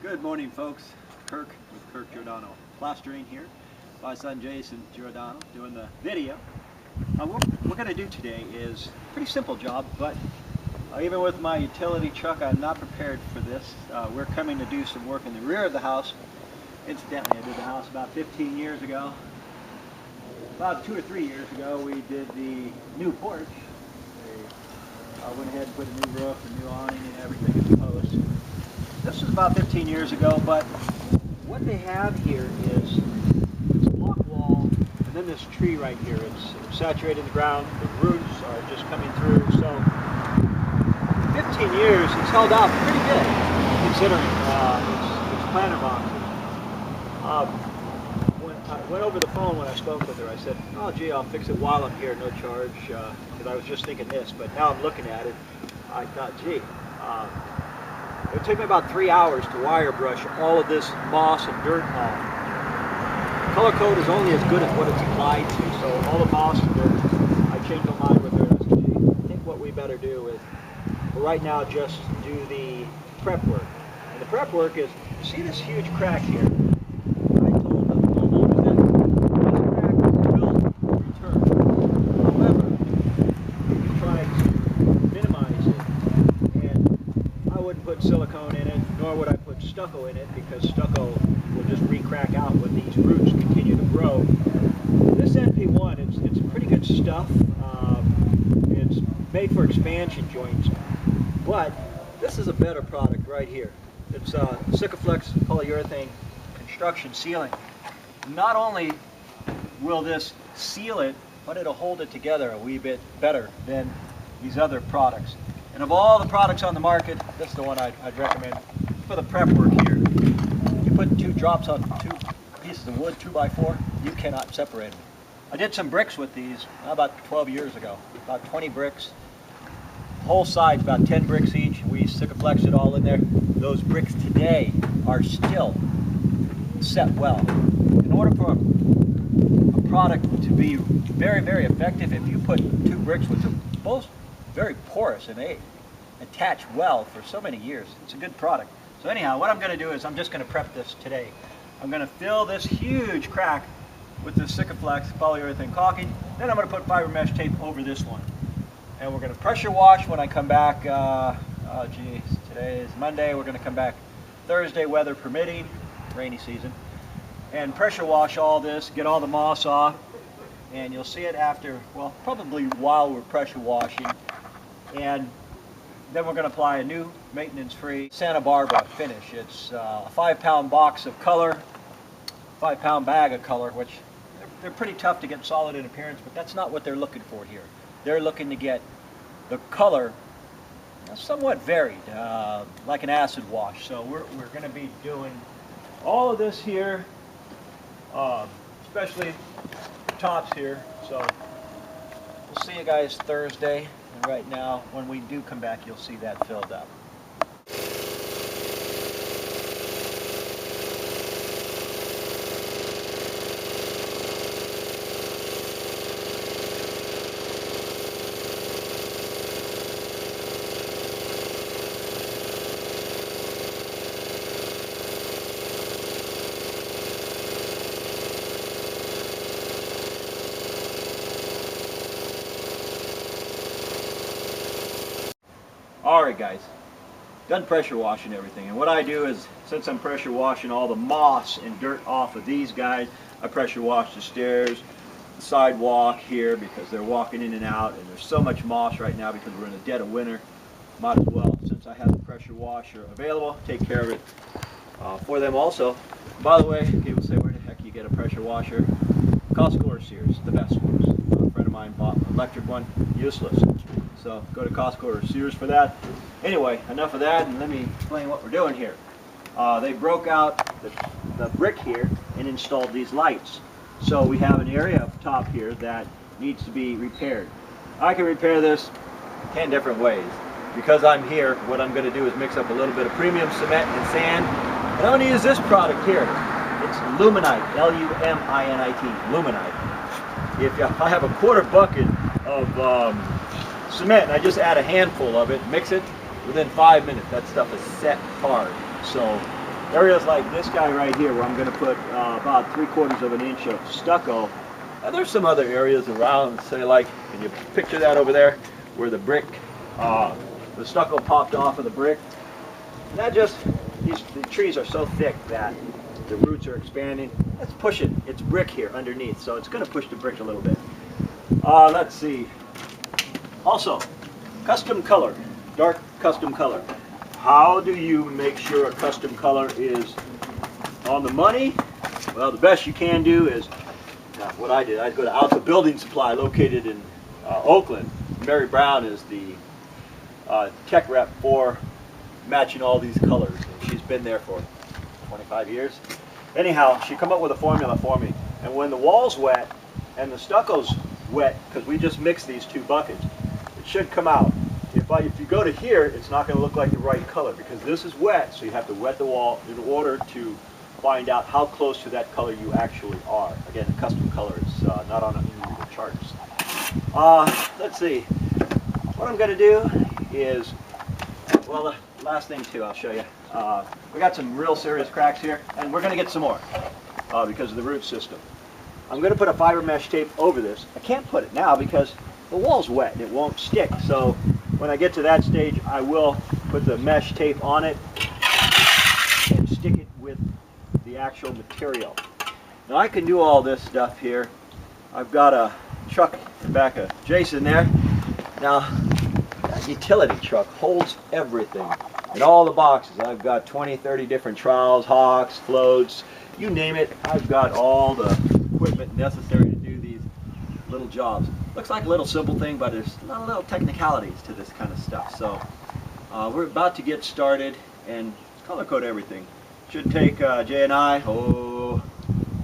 Good morning, folks. Kirk with Kirk Giordano. Plastering here. My son Jason Giordano doing the video. What we're going to do today is a pretty simple job, but even with my utility truck, I'm not prepared for this. We're coming to do some work in the rear of the house. Incidentally, I did the house about 15 years ago. About 2 or 3 years ago, we did the new porch. I went ahead and put a new roof, a new awning, and everything in post. This was about 15 years ago, but what they have here is it's a block wall, and then this tree right here. It's saturating the ground. The roots are just coming through. So 15 years, it's held out pretty good, considering its planter boxes. When I went over the phone when I spoke with her, I said, "Oh, gee, I'll fix it while I'm here, no charge," because I was just thinking this. But now I'm looking at it, I thought, gee. It took me about 3 hours to wire brush all of this moss and dirt off. Color code is only as good as what it's applied to, so all the moss and dirt, I changed my mind with her and I said, gee, I think what we better do is, for right now, just do the prep work. And the prep work is, you see this huge crack here? I told the homeowner that this crack will return. However, you try to minimize it. I wouldn't put silicone in it, nor would I put stucco in it, because stucco will just re-crack out when these roots continue to grow. This NP1, it's pretty good stuff. It's made for expansion joints, but this is a better product right here. It's Sikaflex polyurethane construction sealing. Not only will this seal it, but it'll hold it together a wee bit better than these other products. And of all the products on the market, this is the one I'd recommend for the prep work here. You put 2 drops on 2 pieces of wood, 2x4, you cannot separate them. I did some bricks with these about 12 years ago, about 20 bricks. Whole sides, about 10 bricks each. We Sikaflexed it all in there. Those bricks today are still set well. In order for a product to be very, very effective, if you put 2 bricks with them, both very porous and they attach well for so many years. It's a good product. So anyhow, what I'm going to do is I'm just going to prep this today. I'm going to fill this huge crack with the Sikaflex polyurethane caulking. Then I'm going to put fiber mesh tape over this one. And we're going to pressure wash when I come back. Oh geez, today is Monday. We're going to come back Thursday, weather permitting, rainy season. And pressure wash all this, get all the moss off. And you'll see it after, well, probably while we're pressure washing. And then we're going to apply a new maintenance-free Santa Barbara finish. It's a 5-pound box of color, 5-pound bag of color, which they're pretty tough to get solid in appearance, but that's not what they're looking for here. They're looking to get the color somewhat varied, like an acid wash. So we're going to be doing all of this here, especially the tops here. So we'll see you guys Thursday. And right now, when we do come back, you'll see that filled up. Alright guys, done pressure washing everything, and what I do is, since I'm pressure washing all the moss and dirt off of these guys, I pressure wash the stairs, the sidewalk here, because they're walking in and out, and there's so much moss right now because we're in the dead of winter. Might as well, since I have the pressure washer available, take care of it for them also. By the way, people say, where the heck you get a pressure washer? Costco or Sears, the best ones. A friend of mine bought an electric one, useless. So go to Costco or Sears for that. Anyway, enough of that, and let me explain what we're doing here. They broke out the brick here and installed these lights. So we have an area up top here that needs to be repaired. I can repair this 10 different ways. Because I'm here, what I'm going to do is mix up a little bit of premium cement and sand. And I'm going to use this product here. It's Luminite, L-U-M-I-N-I-T, Luminite. If I have a quarter bucket of cement and I just add a handful of it, mix it, within 5 minutes that stuff is set hard. So Areas like this guy right here where I'm going to put about 3/4 of an inch of stucco. And there's some other areas around, say like, can you picture that over there where the brick, the stucco popped off of the brick. And that just, the trees are so thick that the roots are expanding. Let's push it. It's brick here underneath, so it's going to push the brick a little bit. Let's see. Also, custom color, dark custom color. How do you make sure a custom color is on the money? Well, the best you can do is, what I did, I'd go to Alpha Building Supply located in Oakland. Mary Brown is the tech rep for matching all these colors. And she's been there for 25 years. Anyhow, she come up with a formula for me. And when the wall's wet and the stucco's wet, because we just mixed these two buckets, it should come out. If you go to here, it's not going to look like the right color because this is wet, so you have to wet the wall in order to find out how close to that color you actually are. Again, the custom color is not on any of the charts. Let's see. What I'm going to do is, well, the last thing too, I'll show you. We got some real serious cracks here, and we're going to get some more because of the root system. I'm going to put a fiber mesh tape over this. I can't put it now because the wall's wet and it won't stick. So when I get to that stage, I will put the mesh tape on it and stick it with the actual material. Now I can do all this stuff here. I've got a truck in the back of Jason there. Now, that utility truck holds everything in all the boxes. I've got 20, 30 different trowels, hawks, floats, you name it. I've got all the equipment necessary to do these little jobs. Looks like a little simple thing, but there's a lot of little technicalities to this kind of stuff. So we're about to get started and color code everything. Should take Jay and I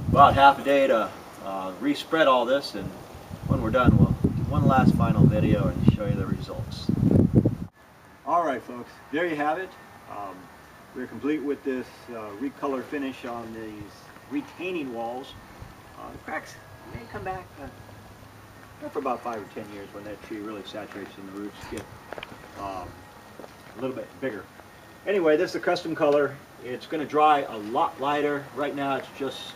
about half a day to respread all this, and when we're done we'll do one last final video and show you the results. Alright folks, there you have it. We're complete with this recolor finish on these retaining walls. The cracks may come back for about 5 or 10 years when that tree really saturates and the roots get a little bit bigger. Anyway, this is a custom color. It's going to dry a lot lighter. Right now it's just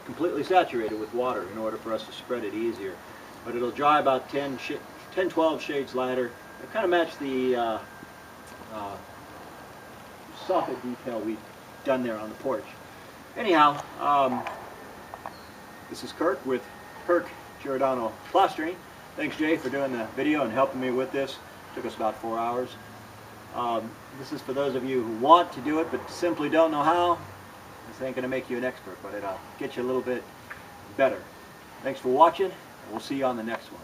completely saturated with water in order for us to spread it easier. But it'll dry about 10-12 shades lighter. It'll kind of match the soffit detail we've done there on the porch. Anyhow, this is Kirk with Kirk Giordano Plastering. Thanks Jay for doing the video and helping me with this. Took us about 4 hours. This is for those of you who want to do it but simply don't know how. This ain't going to make you an expert, but it'll get you a little bit better. Thanks for watching, and we'll see you on the next one.